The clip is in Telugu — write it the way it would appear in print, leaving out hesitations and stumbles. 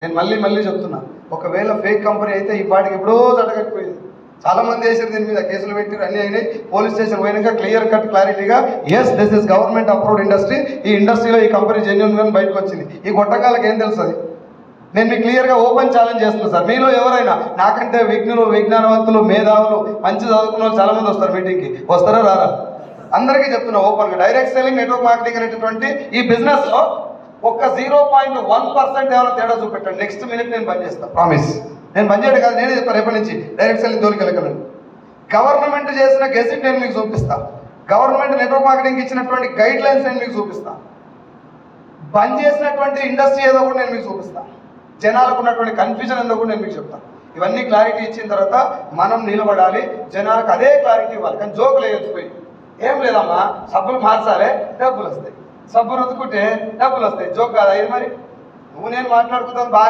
నేను మళ్ళీ చెప్తున్నా, ఒకవేళ ఫేక్ కంపెనీ అయితే ఈ పాటికి ఎప్పుడో జడగట్టిపోయింది. చాలా మంది వేసారు దీని మీద, కేసులు పెట్టారు, అన్నీ అయినాయి. పోలీస్ స్టేషన్ పోయినాక క్లియర్ కట్ క్లారిటీగా yes this is government approved industry, ఈ ఇండస్ట్రీలో ఈ కంపెనీ జెన్యున్ గా బయటకు వచ్చింది. ఈ గొట్టకాలకు ఏం తెలుస్తుంది? నేను మీకు క్లియర్గా ఓపెన్ ఛాలెంజ్ చేస్తున్నాను సార్. మీలో ఎవరైనా నాకంటే విఘ్నులు, విజ్ఞానవంతులు, మేధావులు, మంచి చదువుకున్న వాళ్ళు చాలా మంది వస్తారు మీటింగ్కి. వస్తారా రారా? అందరికీ చెప్తున్నా ఓపెన్గా, డైరెక్ట్ సెల్లింగ్, నెట్వర్క్ మార్కెటింగ్ అనేటటువంటి ఈ బిజినెస్లో ఒక్క 0.1% ఏమైనా తేడా చూపెట్టండి, నెక్స్ట్ మినిట్ నేను బంద్ చేస్తాను. ప్రామిస్. నేను బంద్ చేయడం కాదు, నేనే చెప్తాను రేపటి నుంచి డైరెక్ట్ సెల్లింగ్ జోలికి వెళ్ళగలను. గవర్నమెంట్ చేసిన గెజిట్ నేను మీకు చూపిస్తాను. గవర్నమెంట్ నెట్వర్క్ మార్కెటింగ్ ఇచ్చినటువంటి గైడ్ లైన్స్ నేను మీకు చూపిస్తాను. బంద్ చేసినటువంటి ఇండస్ట్రీ ఏదో కూడా నేను మీకు చూపిస్తాను. జనాలకు ఉన్నటువంటి కన్ఫ్యూజన్ ఏందో కూడా నేను మీకు చెప్తాను. ఇవన్నీ క్లారిటీ ఇచ్చిన తర్వాత మనం నిలబడాలి, జనాలకు అదే క్లారిటీ ఇవ్వాలి. కానీ జోకులు వేయకపోయి ఏం లేదమ్మా, సబ్బులు మార్చాలి డబ్బులు వస్తాయి, సబ్బులు రుద్దుకుంటే డబ్బులు వస్తాయి, జోక్ కాదా ఇది? మరి నువ్వు నేను మాట్లాడుకుందాం బాగా